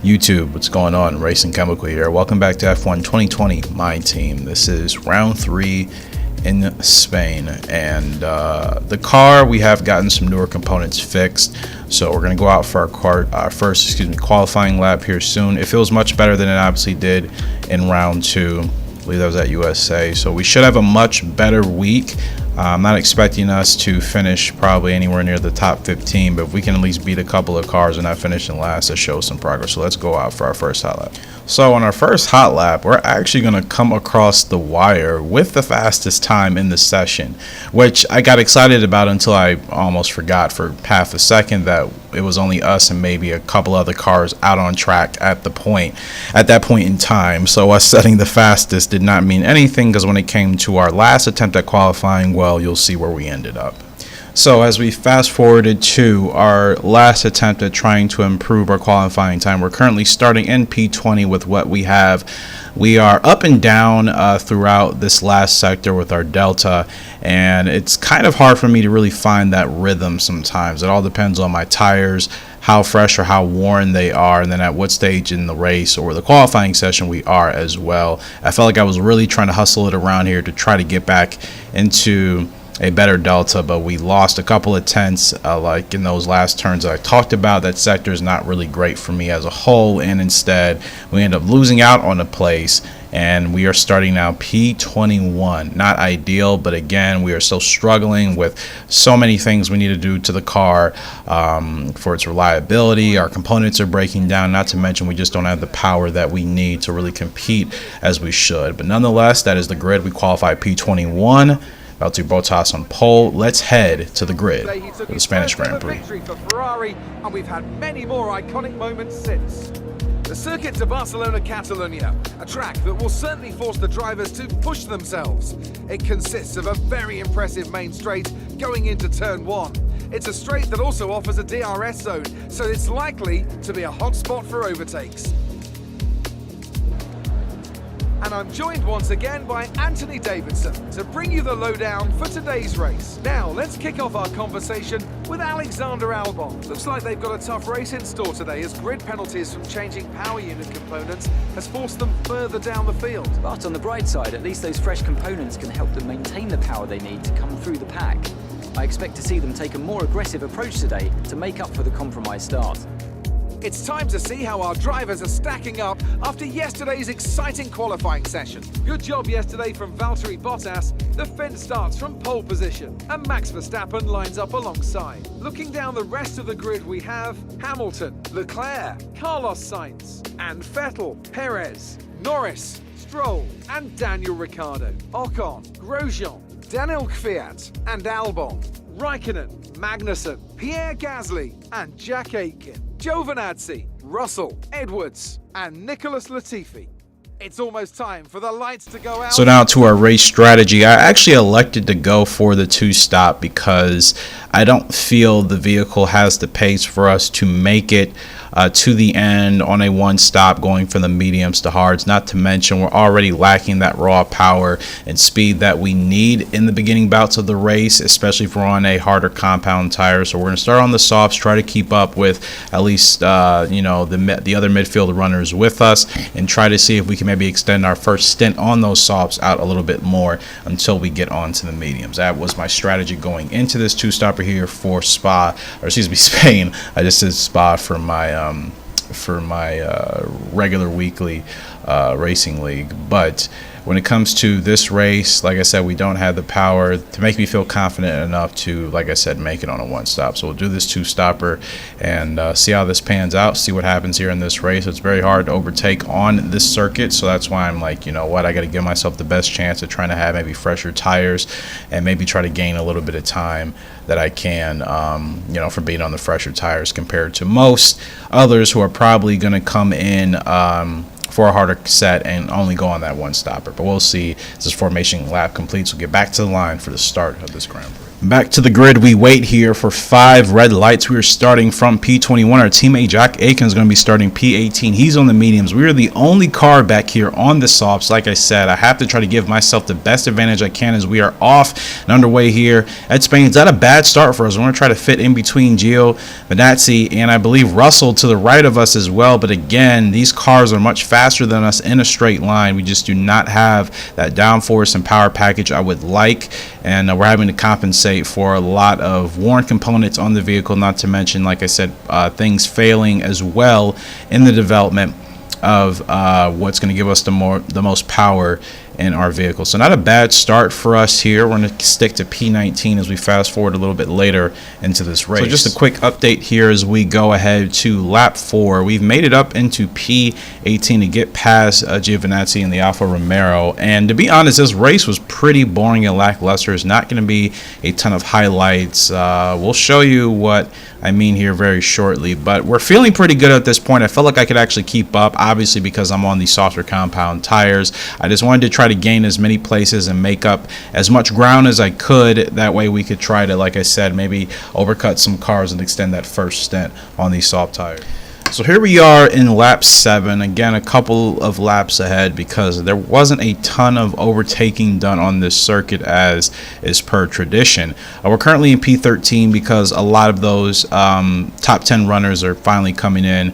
YouTube, what's going on? Racing Chemical here. Welcome back to F1 2020, my team. This is round 3 in Spain, and the car, we have gotten some newer components fixed, so we're going to go out for our first qualifying lap here soon. It feels much better than it obviously did in round 2. I believe that was at USA, so we should have a much better week. I'm not expecting us to finish probably anywhere near the top 15, but if we can at least beat a couple of cars and not finish in last, that shows some progress. So let's go out for our first hot lap. So on our first hot lap, we're actually going to come across the wire with the fastest time in the session, which I got excited about until I almost forgot for half a second that it was only us and maybe a couple other cars out on track at that point in time. So us setting the fastest did not mean anything, because when it came to our last attempt at qualifying, well, you'll see where we ended up. So as we fast forwarded to our last attempt at trying to improve our qualifying time, we're currently starting in P20 with what we have. We are up and down throughout this last sector with our delta, and it's kind of hard for me to really find that rhythm sometimes. It all depends on my tires, how fresh or how worn they are, and then at what stage in the race or the qualifying session we are as well. I felt like I was really trying to hustle it around here to try to get back into a better delta, but we lost a couple of tenths like in those last turns that I talked about. That sector is not really great for me as a whole, and instead we end up losing out on a place, and we are starting now P21. Not ideal, but again, we are still struggling with so many things we need to do to the car for its reliability. Our components are breaking down, not to mention we just don't have the power that we need to really compete as we should. But nonetheless, that is the grid. We qualify P21. Valtteri Bottas on pole. Let's head to the grid for the Spanish Grand Prix. For Ferrari, and we've had many more iconic moments since. The circuit to Barcelona Catalunya, a track that will certainly force the drivers to push themselves. It consists of a very impressive main straight going into turn 1. It's a straight that also offers a DRS zone, so it's likely to be a hot spot for overtakes. And I'm joined once again by Anthony Davidson to bring you the lowdown for today's race. Now, let's kick off our conversation with Alexander Albon. Looks like they've got a tough race in store today, as grid penalties from changing power unit components has forced them further down the field. But on the bright side, at least those fresh components can help them maintain the power they need to come through the pack. I expect to see them take a more aggressive approach today to make up for the compromised start. It's time to see how our drivers are stacking up after yesterday's exciting qualifying session. Good job yesterday from Valtteri Bottas. The Finn starts from pole position, and Max Verstappen lines up alongside. Looking down the rest of the grid, we have Hamilton, Leclerc, Carlos Sainz, and Vettel, Perez, Norris, Stroll, and Daniel Ricciardo, Ocon, Grosjean, Daniel Kvyat, and Albon, Raikkonen, Magnussen, Pierre Gasly, and Jack Aitken, Giovinazzi, Russell, Edwards, and Nicholas Latifi. It's almost time for the lights to go out. So now to our race strategy. I actually elected to go for the 2-stop because I don't feel the vehicle has the pace for us to make it to the end on a 1-stop going from the mediums to hards. Not to mention we're already lacking that raw power and speed that we need in the beginning bouts of the race, especially if we're on a harder compound tire. So we're going to start on the softs, try to keep up with at least the other midfield runners with us, and try to see if we can maybe extend our first stint on those softs out a little bit more until we get on to the mediums. That was my strategy going into this 2-stopper here for Spain. I just said Spa for my regular weekly racing league. But when it comes to this race, like I said, we don't have the power to make me feel confident enough to, like I said, make it on a 1-stop. So we'll do this 2-stopper and see how this pans out, see what happens here in this race. It's very hard to overtake on this circuit, so that's why I'm like, you know what, I got to give myself the best chance of trying to have maybe fresher tires and maybe try to gain a little bit of time that I can, from being on the fresher tires compared to most others who are probably going to come in for a harder set and only go on that 1-stopper. But we'll see as this formation lap completes. We'll get back to the line for the start of this Grand Prix. Back to the grid we wait here for 5 red lights. We are starting from P21. Our teammate Jack Aiken is going to be starting P18. He's on the mediums. We are the only car back here on the softs. Like I said, I have to try to give myself the best advantage I can as we are off and underway here at Spain. It's not a bad start for us. We're going to try to fit in between Gio Venazzi and I believe Russell to the right of us as well. But again, these cars are much faster than us in a straight line. We just do not have that downforce and power package I would like. And we're having to compensate for a lot of worn components on the vehicle, not to mention, like I said, things failing as well in the development of what's going to give us the most power in our vehicle. So not a bad start for us here. We're going to stick to P19 as we fast forward a little bit later into this race. So just a quick update here as we go ahead to lap 4. We've made it up into P18 to get past Giovinazzi and the Alfa Romero. And to be honest, this race was pretty boring and lackluster. It's not going to be a ton of highlights. We'll show you what I mean here very shortly, but we're feeling pretty good at this point. I felt like I could actually keep up, obviously because I'm on the softer compound tires. I just wanted to try to gain as many places and make up as much ground as I could. That way we could try to, like I said, maybe overcut some cars and extend that first stint on these soft tires. So here we are in lap 7. Again, a couple of laps ahead because there wasn't a ton of overtaking done on this circuit as is per tradition. We're currently in P13 because a lot of those top 10 runners are finally coming in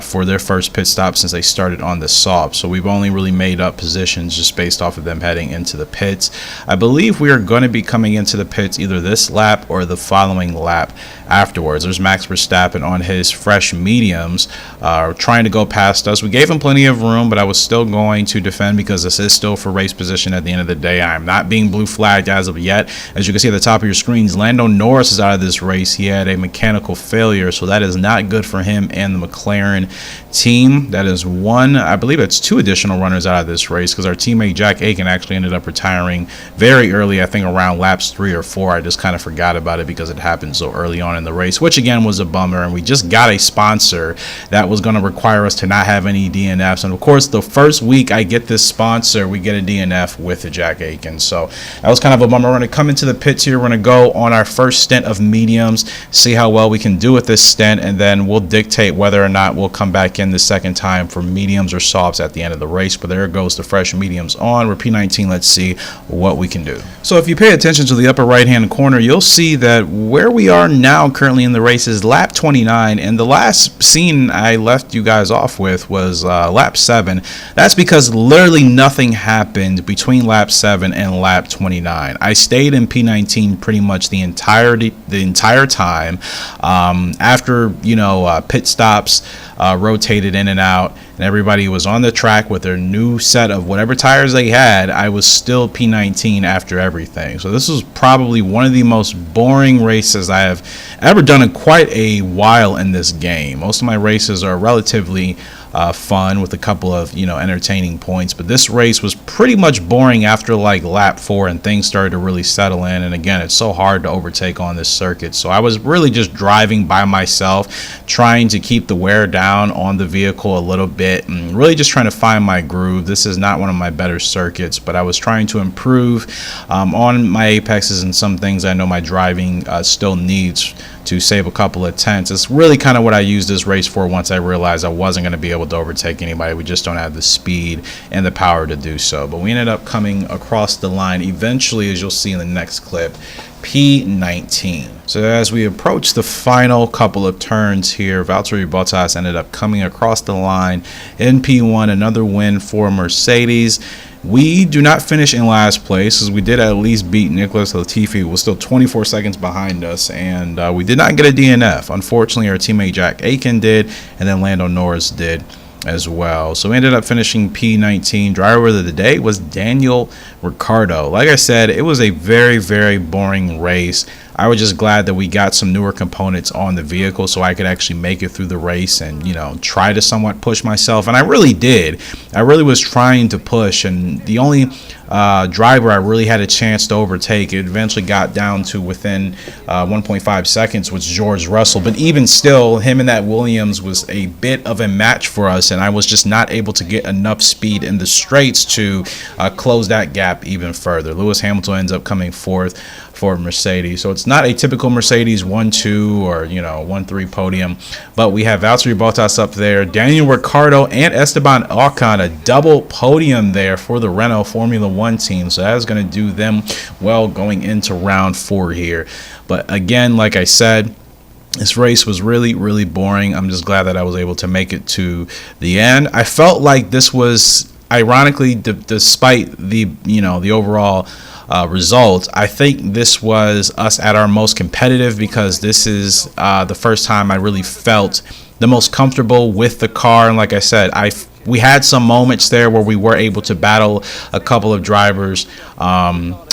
for their first pit stop since they started on the soft. So we've only really made up positions just based off of them heading into the pits. I believe we are going to be coming into the pits either this lap or the following lap afterwards. There's Max Verstappen on his fresh mediums trying to go past us. We gave him plenty of room, but I was still going to defend because this is still for race position at the end of the day. I am not being blue flagged as of yet. As you can see at the top of your screens, Lando Norris is out of this race. He had a mechanical failure, so that is not good for him and the McLaren team. That is one, I believe it's 2 additional runners out of this race because our teammate Jack Aiken actually ended up retiring very early, I think around laps 3 or 4. I just kind of forgot about it because it happened so early on in the race, which again was a bummer. And we just got a sponsor that was going to require us to not have any DNFs. And of course, the first week I get this sponsor, we get a DNF with the Jack Aiken. So that was kind of a bummer. We're going to come into the pits here. We're going to go on our first stint of mediums, see how well we can do with this stint, and then we'll dictate whether or not we'll come back in the second time for mediums or softs at the end of the race. But there goes the fresh mediums on. We're P19. Let's see what we can do. So if you pay attention to the upper right hand corner, you'll see that where we are now currently in the race is lap 29, and the last scene I left you guys off with was lap 7. That's because literally nothing happened between lap 7 and lap 29. I stayed in P19 pretty much the entire time. After pit stops rotated in and out, and everybody was on the track with their new set of whatever tires they had, I was still P19 after everything. So this was probably one of the most boring races I have ever done in quite a while in this game. Most of my races are relatively fun with a couple of entertaining points, but this race was pretty much boring after like lap 4 and things started to really settle in. And again, it's so hard to overtake on this circuit, so I was really just driving by myself, trying to keep the wear down on the vehicle a little bit and really just trying to find my groove. This is not one of my better circuits, but I was trying to improve on my apexes and some things I know my driving still needs to save a couple of tenths. It's really kind of what I used this race for once I realized I wasn't going to be able to overtake anybody. We just don't have the speed and the power to do so. But we ended up coming across the line eventually, as you'll see in the next clip, P19. So as we approach the final couple of turns here, Valtteri Bottas ended up coming across the line in P1, another win for Mercedes. We do not finish in last place, as we did at least beat Nicholas Latifi, who was still 24 seconds behind us, and we did not get a DNF. Unfortunately, our teammate Jack Aiken did, and then Lando Norris did as well. So we ended up finishing P19. Driver of the day was Daniel Ricciardo. Like I said, it was a very, very boring race. I was just glad that we got some newer components on the vehicle so I could actually make it through the race and, try to somewhat push myself. And I really did. I really was trying to push, and the only driver I really had a chance to overtake, it eventually got down to within 1.5 seconds, was George Russell. But even still, him and that Williams was a bit of a match for us, and I was just not able to get enough speed in the straights to close that gap even further. Lewis Hamilton ends up coming fourth for Mercedes. So it's not a typical Mercedes 1-2 or 1-3 podium, but we have Valtteri Bottas up there, Daniel Ricciardo and Esteban Ocon, a double podium there for the Renault Formula One team. So that is going to do them well going into round 4 here. But again, like I said, this race was really, really boring. I'm just glad that I was able to make it to the end. I felt like this was, ironically, despite the overall results, I think this was us at our most competitive, because this is the first time I really felt the most comfortable with the car. And like I said, we had some moments there where we were able to battle a couple of drivers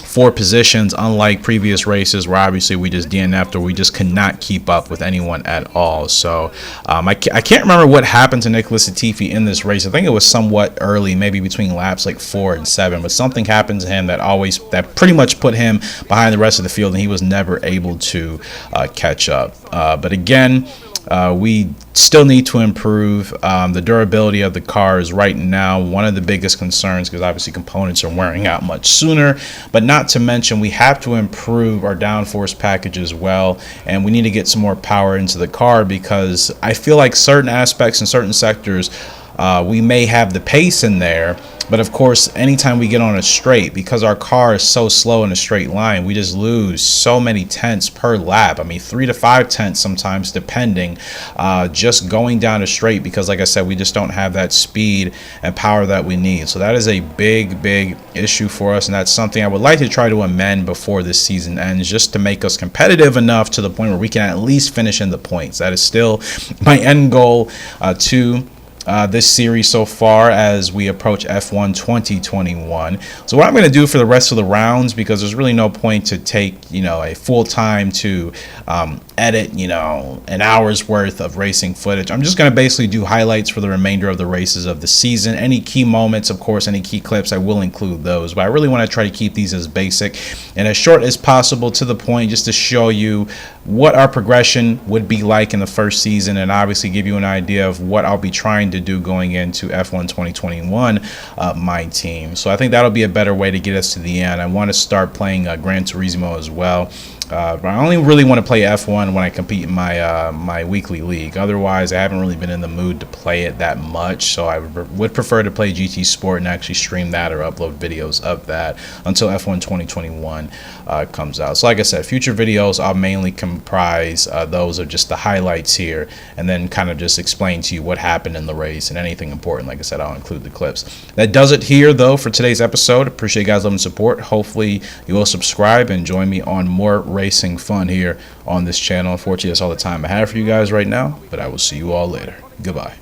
for positions, unlike previous races where obviously we just DNF'd or we just could not keep up with anyone at all. So I can't remember what happened to Nicholas Latifi in this race. I think it was somewhat early, maybe between laps like 4 and 7, but something happened to him that pretty much put him behind the rest of the field, and he was never able to catch up. But again, we still need to improve. The durability of the car is right now one of the biggest concerns, because obviously components are wearing out much sooner. But not to mention, we have to improve our downforce package as well, and we need to get some more power into the car, because I feel like certain aspects in certain sectors, we may have the pace in there, but of course, anytime we get on a straight, because our car is so slow in a straight line, we just lose so many tenths per lap. I mean, 3 to 5 tenths sometimes, depending, just going down a straight, because like I said, we just don't have that speed and power that we need. So that is a big, big issue for us, and that's something I would like to try to amend before this season ends, just to make us competitive enough to the point where we can at least finish in the points. That is still my end goal to this series so far as we approach F1 2021. So what I'm going to do for the rest of the rounds, because there's really no point to take a full time to edit an hour's worth of racing footage. I'm just going to basically do highlights for the remainder of the races of the season. Any key moments, of course, any key clips, I will include those, but I really want to try to keep these as basic and as short as possible, to the point, just to show you what our progression would be like in the first season, and obviously give you an idea of what I'll be trying to do going into F1 2021, my team. So I think that'll be a better way to get us to the end. I want to start playing Gran Turismo as well. But I only really want to play F1 when I compete in my my weekly league. Otherwise, I haven't really been in the mood to play it that much. So I would prefer to play GT Sport and actually stream that or upload videos of that until F1 2021 comes out. So like I said, future videos I'll mainly comprise those of just the highlights here, and then kind of just explain to you what happened in the race, and anything important, like I said, I'll include the clips. That does it here, though, for today's episode. Appreciate you guys' love and support. Hopefully you will subscribe and join me on more racing fun here on this channel. Unfortunately, that's all the time I have for you guys right now, but I will see you all later. Goodbye.